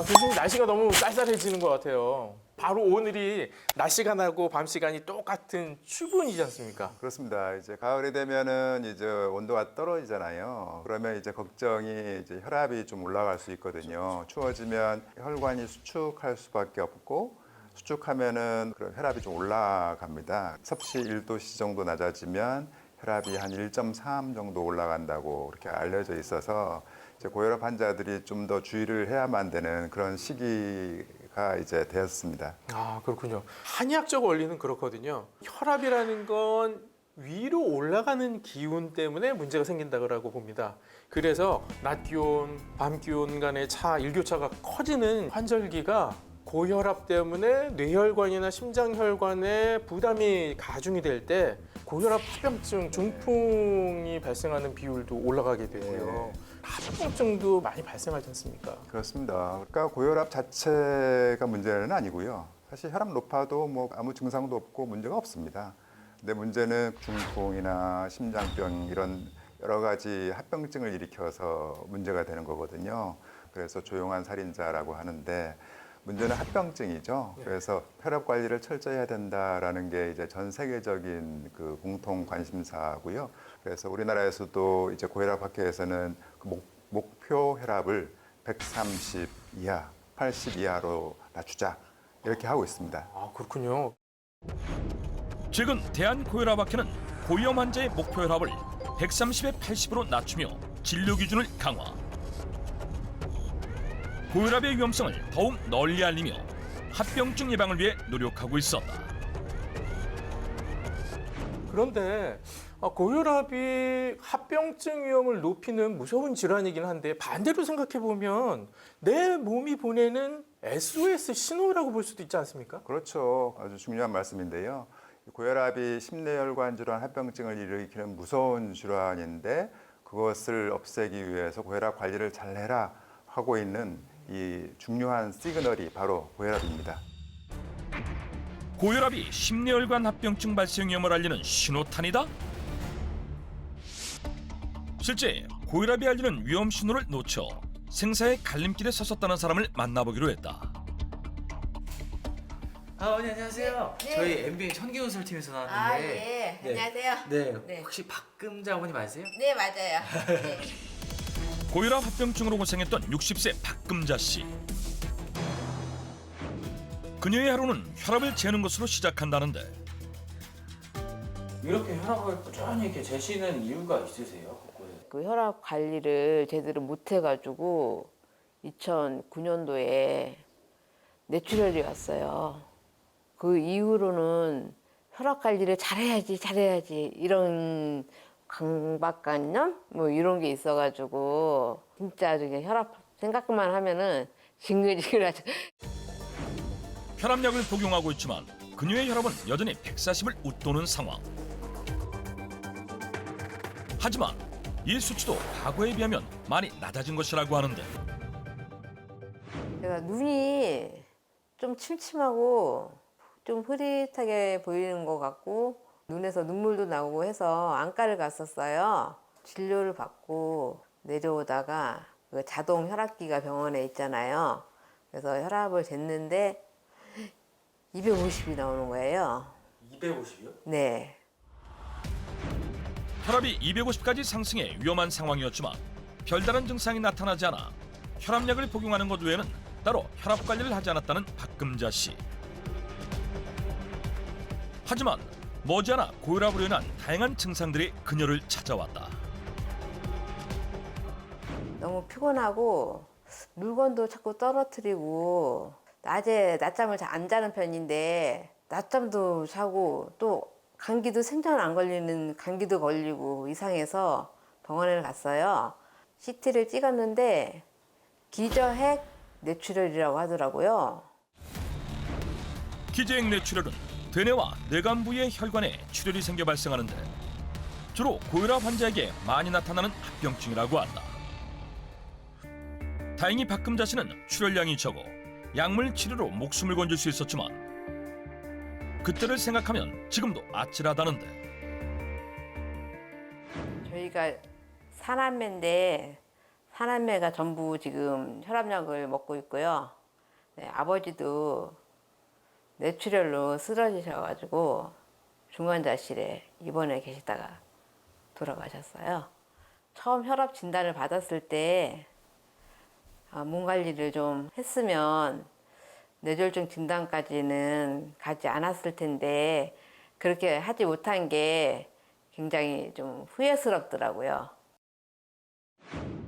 교수님 날씨가 너무 쌀쌀해지는 것 같아요. 바로 오늘이 낮 시간하고 밤 시간이 똑같은 추분이지 않습니까? 그렇습니다. 이제 가을이 되면은 이제 온도가 떨어지잖아요. 그러면 이제 걱정이 이제 혈압이 좀 올라갈 수 있거든요. 추워지면 혈관이 수축할 수밖에 없고 수축하면은 그런 혈압이 좀 올라갑니다. 섭씨 1도씨 정도 낮아지면 혈압이 한 1.3 정도 올라간다고 그렇게 알려져 있어서 이제 고혈압 환자들이 좀 더 주의를 해야만 되는 그런 시기가 이제 되었습니다. 아, 그렇군요. 한의학적 원리는 그렇거든요. 혈압이라는 건 위로 올라가는 기운 때문에 문제가 생긴다고 봅니다. 그래서 낮 기온, 밤 기온 간의 일교차가 커지는 환절기가 고혈압 때문에 뇌혈관이나 심장혈관에 부담이 가중이 될 때 고혈압 합병증, 중풍이 발생하는 비율도 올라가게 되고요. 합병증도 많이 발생하지 않습니까? 그렇습니다. 그러니까 고혈압 자체가 문제는 아니고요. 사실 혈압 높아도 뭐 아무 증상도 없고 문제가 없습니다. 근데 문제는 중풍이나 심장병 이런 여러 가지 합병증을 일으켜서 문제가 되는 거거든요. 그래서 조용한 살인자라고 하는데 문제는 합병증이죠. 그래서 혈압 관리를 철저히 해야 된다라는 게 이제 전 세계적인 그 공통 관심사고요. 그래서 우리나라에서도 이제 고혈압 학회에서는 그 목표 혈압을 130 이하, 80 이하로 낮추자 이렇게 하고 있습니다. 아, 그렇군요. 최근 대한고혈압학회는 고위험 환자의 목표 혈압을 130에 80으로 낮추며 진료 기준을 강화. 고혈압의 위험성을 더욱 널리 알리며 합병증 예방을 위해 노력하고 있었다. 그런데 고혈압이 합병증 위험을 높이는 무서운 질환이긴 한데 반대로 생각해 보면 내 몸이 보내는 SOS 신호라고 볼 수도 있지 않습니까? 그렇죠. 아주 중요한 말씀인데요. 고혈압이 심뇌혈관 질환 합병증을 일으키는 무서운 질환인데 그것을 없애기 위해서 고혈압 관리를 잘해라 하고 있는 이 중요한 시그널이 바로 고혈압입니다. 고혈압이 심뇌혈관 합병증 발생 위험을 알리는 신호탄이다? 실제 고혈압이 알리는 위험 신호를 놓쳐 생사의 갈림길에 섰었다는 사람을 만나보기로 했다. 어머니 안녕하세요. 네. 저희 MBN 청기호설팀에서 나왔는데. 아, 예. 네. 안녕하세요. 네. 네. 혹시 박금자 어머니 맞으세요? 네, 맞아요. 네. 고혈압 합병증으로 고생했던 60세 박금자 씨. 그녀의 하루는 혈압을 재는 것으로 시작한다는데 이렇게 혈압을 꾸준히 이렇게 재시는 이유가 있으세요? 그 혈압 관리를 제대로 못 해가지고 2009년도에 뇌출혈이 왔어요. 그 이후로는 혈압 관리를 잘해야지 이런 강박관념 뭐 이런 게 있어가지고 진짜 그냥 혈압 생각만 하면은 징글징글하죠. 혈압약을 복용하고 있지만 그녀의 혈압은 여전히 140을 웃도는 상황. 하지만 이 수치도 과거에 비하면 많이 낮아진 것이라고 하는데 제가 눈이 좀 침침하고 좀 흐릿하게 보이는 것 같고 눈에서 눈물도 나오고 해서 안과를 갔었어요. 진료를 받고 내려오다가 그 자동 혈압기가 병원에 있잖아요. 그래서 혈압을 쟀는데 250이 나오는 거예요. 250이요? 네. 혈압이 250까지 상승해 위험한 상황이었지만 별다른 증상이 나타나지 않아 혈압약을 복용하는 것 외에는 따로 혈압 관리를 하지 않았다는 박금자 씨. 하지만 머지않아 고혈압으로 인한 다양한 증상들이 그녀를 찾아왔다. 너무 피곤하고 물건도 자꾸 떨어뜨리고 낮에 낮잠을 잘 안 자는 편인데 낮잠도 자고 또 감기도 생전 안 걸리는 감기도 걸리고 이상해서 병원에 갔어요. CT를 찍었는데 기저핵 뇌출혈이라고 하더라고요. 기저핵 뇌출혈은 대뇌와 뇌간 부위의 혈관에 출혈이 생겨 발생하는데 주로 고혈압 환자에게 많이 나타나는 합병증이라고 한다. 다행히 박금자 씨는 출혈량이 적어 약물 치료로 목숨을 건질 수 있었지만 그때를 생각하면 지금도 아찔하다는데 저희가 사남매인데 사남매가 전부 지금 혈압약을 먹고 있고요. 네, 아버지도 뇌출혈로 쓰러지셔가지고 중환자실에 입원해 계시다가 돌아가셨어요. 처음 혈압 진단을 받았을 때 몸 관리를 좀 했으면 뇌졸중 진단까지는 가지 않았을 텐데 그렇게 하지 못한 게 굉장히 좀 후회스럽더라고요.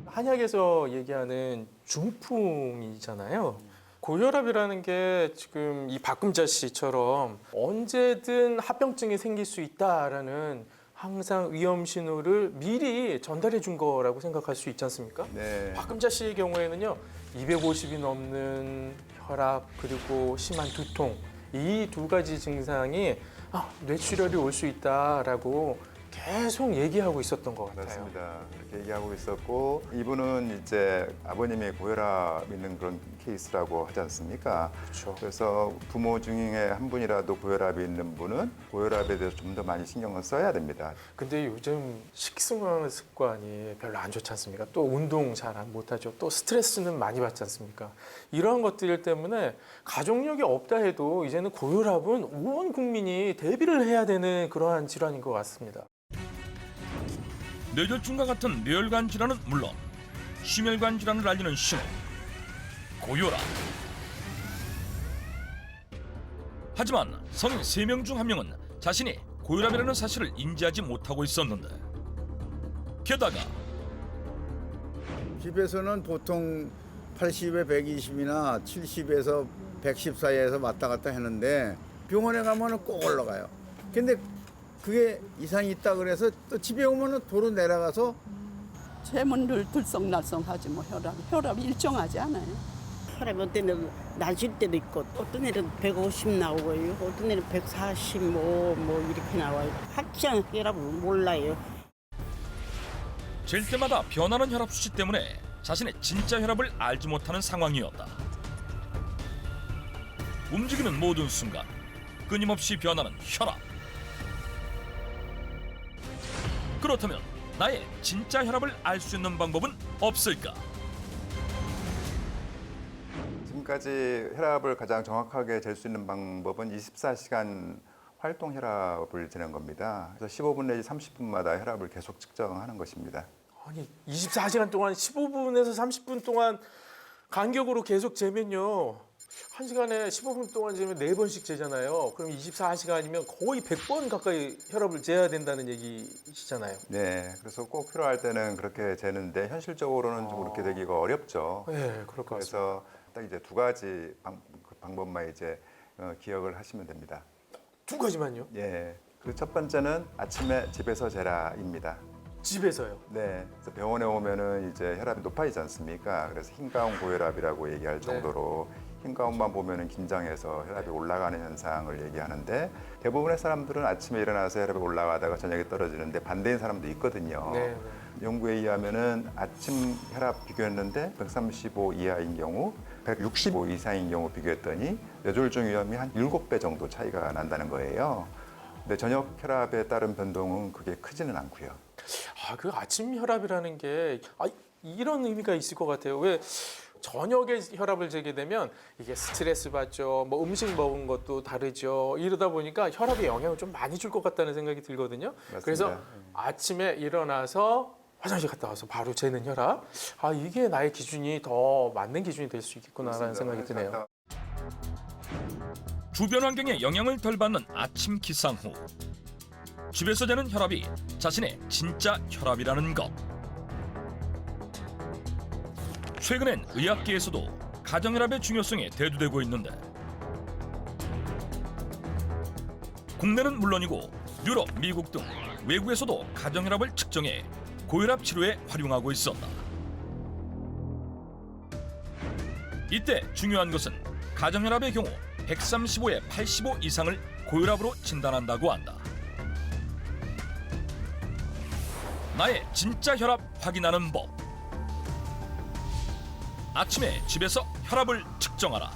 한약에서 얘기하는 중풍이잖아요. 고혈압이라는 게 지금 이 박금자 씨처럼 언제든 합병증이 생길 수 있다라는 항상 위험 신호를 미리 전달해 준 거라고 생각할 수 있지 않습니까? 네. 박금자 씨의 경우에는요, 250이 넘는 혈압 그리고 심한 두통 이 두 가지 증상이 뇌출혈이 올 수 있다라고 계속 얘기하고 있었던 것 같아요. 맞습니다. 그렇게 얘기하고 있었고 이분은 이제 아버님이 고혈압 있는 그런 케이스라고 하지 않습니까? 그렇죠. 그래서 부모 중에 한 분이라도 고혈압이 있는 분은 고혈압에 대해서 좀 더 많이 신경을 써야 됩니다. 근데 요즘 식습관 습관이 별로 안 좋지 않습니까? 또 운동 잘 못하죠. 또 스트레스는 많이 받지 않습니까? 이러한 것들 때문에 가족력이 없다 해도 이제는 고혈압은 온 국민이 대비를 해야 되는 그러한 질환인 것 같습니다. 뇌졸중과 같은 뇌혈관 질환은 물론 심혈관 질환을 알리는 신호 고혈압. 하지만 성인 3명 중 1명은 자신이 고혈압이라는 사실을 인지하지 못하고 있었는데 게다가 집에서는 보통 80에 120이나 70에서 110 사이에서 왔다 갔다 하는데 병원에 가면 꼭 올라가요. 근데 그게 이상이 있다 그래서 또 집에 오면 도로 내려가서 잼은 늘 들썩날썩하지 뭐 혈압이 일정하지 않아요. 혈압이 어떤 애는 낮을 때도 있고 어떤 애는 150 나오고 어떤 애는 145 뭐 이렇게 나와요. 확실한 혈압은 몰라요. 잴 때마다 변하는 혈압 수치 때문에 자신의 진짜 혈압을 알지 못하는 상황이었다. 움직이는 모든 순간 끊임없이 변하는 혈압. 그렇다면 나의 진짜 혈압을 알 수 있는 방법은 없을까? 지금까지 혈압을 가장 정확하게 잴 수 있는 방법은 24시간 활동 혈압을 재는 겁니다. 그래서 15분 내지 30분마다 혈압을 계속 측정하는 것입니다. 아니 24시간 동안 15분에서 30분 동안 간격으로 계속 재면요. 1시간에 15분 동안 재면 4번씩 재잖아요. 그럼 24시간이면 거의 100번 가까이 혈압을 재야 된다는 얘기시잖아요. 네, 그래서 꼭 필요할 때는 그렇게 재는데 현실적으로는 좀 그렇게 되기가 어렵죠. 네, 그럴 것 같습니다. 그래서 딱 이제 두 가지 그 방법만 이제 기억을 하시면 됩니다. 두 가지만요? 예, 그 첫 번째는 아침에 집에서 재라입니다. 집에서요? 네, 그래서 병원에 오면은 이제 혈압이 높아지지 않습니까? 그래서 흰가운 고혈압이라고 얘기할 정도로 흰가운만 보면은 긴장해서 혈압이 올라가는 현상을 얘기하는데 대부분의 사람들은 아침에 일어나서 혈압이 올라가다가 저녁에 떨어지는데 반대인 사람도 있거든요. 네. 연구에 의하면은 아침 혈압 비교했는데 135 이하인 경우, 165 이상인 경우 비교했더니 뇌졸중 위험이 한 7배 정도 차이가 난다는 거예요. 근데 저녁 혈압에 따른 변동은 그게 크지는 않고요. 그 아침 혈압이라는 게 이런 의미가 있을 것 같아요. 왜 저녁에 혈압을 재게 되면 이게 스트레스 받죠. 뭐 음식 먹은 것도 다르죠. 이러다 보니까 혈압에 영향을 좀 많이 줄 것 같다는 생각이 들거든요. 맞습니다. 그래서 아침에 일어나서 화장실 갔다 와서 바로 재는 혈압. 이게 나의 기준이 더 맞는 기준이 될 수 있겠구나라는 생각이 드네요. 주변 환경에 영향을 덜 받는 아침 기상 후 집에서 재는 혈압이 자신의 진짜 혈압이라는 것. 최근엔 의학계에서도 가정혈압의 중요성에 대두되고 있는데 국내는 물론이고 유럽, 미국 등 외국에서도 가정혈압을 측정해 고혈압 치료에 활용하고 있었다. 이때 중요한 것은 가정혈압의 경우 135에 85 이상을 고혈압으로 진단한다고 한다. 나의 진짜 혈압 확인하는 법. 아침에 집에서 혈압을 측정하라.